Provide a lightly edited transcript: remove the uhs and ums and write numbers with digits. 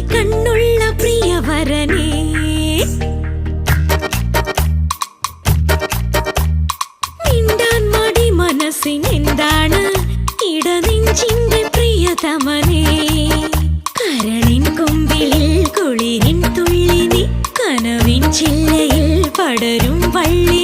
കണ്ണുള്ള പ്രിയവരനേ മിണ്ടാൻ മടി മനസ്സിനെന്താണ് ഇടനെഞ്ചിന്റെ പ്രിയതമനേ കരളിൻ കൊമ്പിളിൽ കുളിരിൻ തുള്ളിനി കനവിൻ ചില്ലയിൽ പടരും വള്ളി